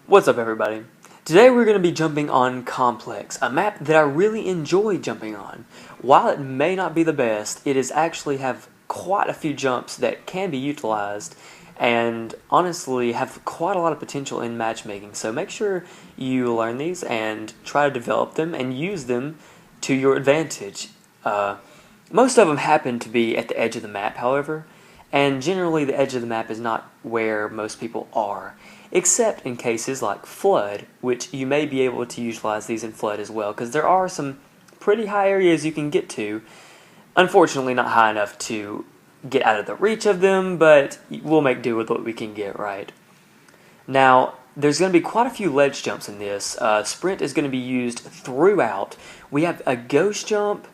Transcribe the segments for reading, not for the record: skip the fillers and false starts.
What's up, everybody? Today we're going to be jumping on Complex, a map that I really enjoy jumping on. While it may not be the best, it is actually have quite a few jumps that can be utilized and honestly have quite a lot of potential in matchmaking. So make sure you learn these and try to develop them and use them to your advantage. Most of them happen to be at the edge of the map, however, and generally the edge of the map is not where most people are, except in cases like Flood, which you may be able to utilize these in Flood as well, because there are some pretty high areas you can get to. Unfortunately, not high enough to get out of the reach of them, but we'll make do with what we can get, right? Now, there's going to be quite a few ledge jumps in this. Sprint is going to be used throughout. We have a ghost jump,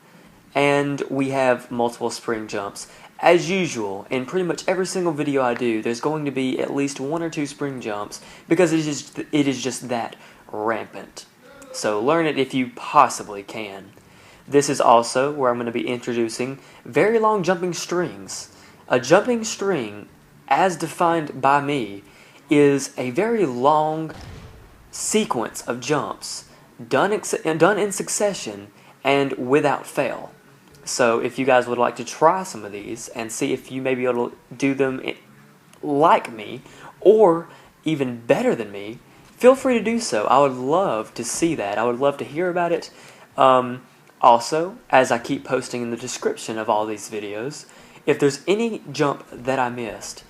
and we have multiple spring jumps. As usual, in pretty much every single video I do, there's going to be at least one or two spring jumps because it is just that rampant. So learn it if you possibly can. This is also where I'm going to be introducing very long jumping strings. A jumping string, as defined by me, is a very long sequence of jumps done in succession and without fail. So if you guys would like to try some of these and see if you may be able to do them like me or even better than me, feel free to do so. I would love to see that. I would love to hear about it. Also, as I keep posting in the description of all these videos, if there's any jump that I missed,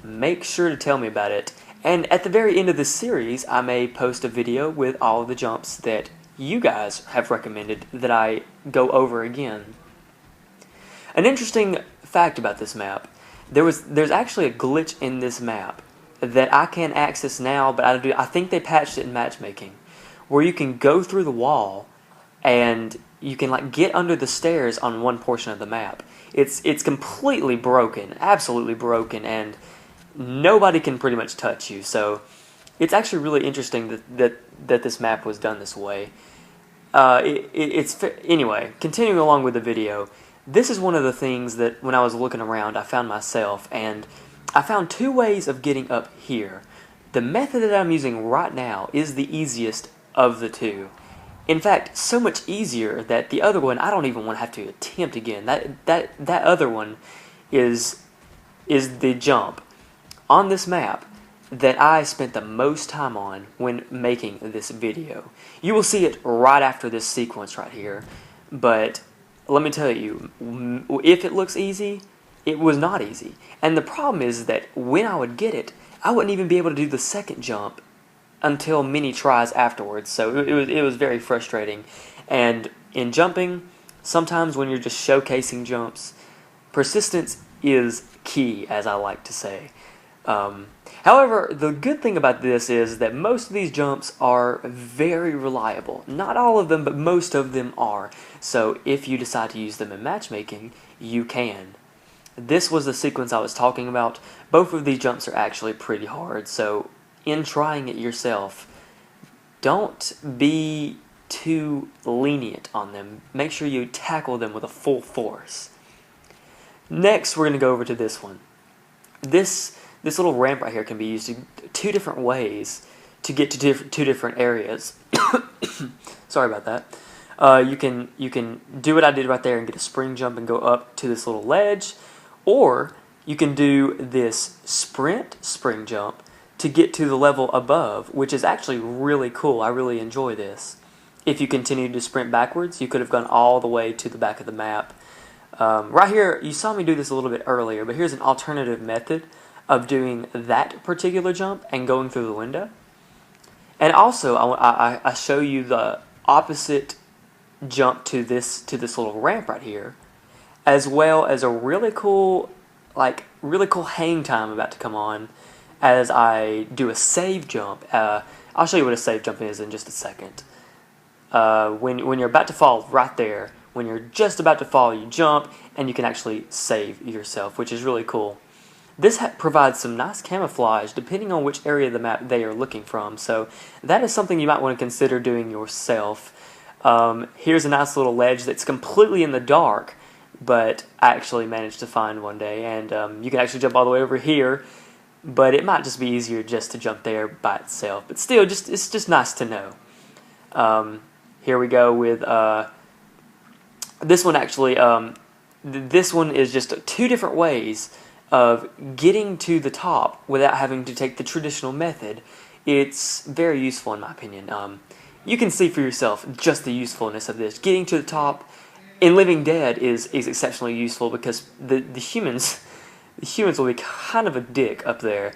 make sure to tell me about it. And at the very end of this series, I may post a video with all of the jumps that you guys have recommended that I go over again. An interesting fact about this map, there's actually a glitch in this map that I can access now, but I think they patched it in matchmaking, where you can go through the wall and you can like get under the stairs on one portion of the map. It's completely broken, absolutely broken, and nobody can pretty much touch you. So it's actually really interesting that this map was done this way. Anyway, continuing along with the video. This is one of the things that when I was looking around I found myself, and I found two ways of getting up here. The method that I'm using right now is the easiest of the two. In fact, so much easier that the other one I don't even want to have to attempt again. That other one is the jump on this map that I spent the most time on when making this video. You will see it right after this sequence right here, but let me tell you, if it looks easy, it was not easy. And the problem is that when I would get it, I wouldn't even be able to do the second jump until many tries afterwards. So it was very frustrating. And in jumping, sometimes when you're just showcasing jumps, persistence is key, as I like to say. However, the good thing about this is that most of these jumps are very reliable. Not all of them, but most of them are. So if you decide to use them in matchmaking, you can. This was the sequence I was talking about. Both of these jumps are actually pretty hard, so in trying it yourself, don't be too lenient on them. Make sure you tackle them with a full force. Next, we're going to go over to this one. This little ramp right here can be used in two different ways to get to two different areas. Sorry about that. You can do what I did right there and get a spring jump and go up to this little ledge, or you can do this sprint spring jump to get to the level above, which is actually really cool. I really enjoy this. If you continue to sprint backwards, you could have gone all the way to the back of the map. Right here, you saw me do this a little bit earlier, but here's an alternative method of doing that particular jump and going through the window. And also, I show you the opposite jump to this little ramp right here, as well as a really cool hang time about to come on as I do a save jump. I'll show you what a save jump is in just a second. When you're about to fall right there, when you're just about to fall, you jump and you can actually save yourself, which is really cool. This provides some nice camouflage depending on which area of the map they are looking from, so that is something you might want to consider doing yourself. Here's a nice little ledge that's completely in the dark, but I actually managed to find one day, and you can actually jump all the way over here but it might just be easier just to jump there by itself. But still, it's just nice to know. Here we go with this one. Actually, this one is just two different ways of getting to the top without having to take the traditional method. It's very useful in my opinion. You can see for yourself just the usefulness of this. Getting to the top in Living Dead is exceptionally useful because the humans will be kind of a dick up there.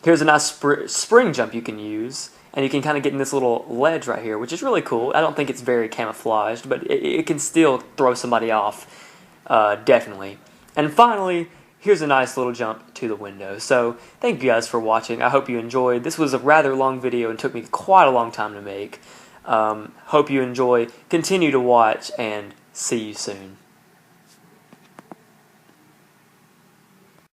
Here's a nice spring jump you can use, and you can kind of get in this little ledge right here, which is really cool. I don't think it's very camouflaged, but it can still throw somebody off, definitely. And finally, here's a nice little jump to the window. So thank you guys for watching. I hope you enjoyed. This was a rather long video and took me quite a long time to make. Hope you enjoy. Continue to watch, and see you soon.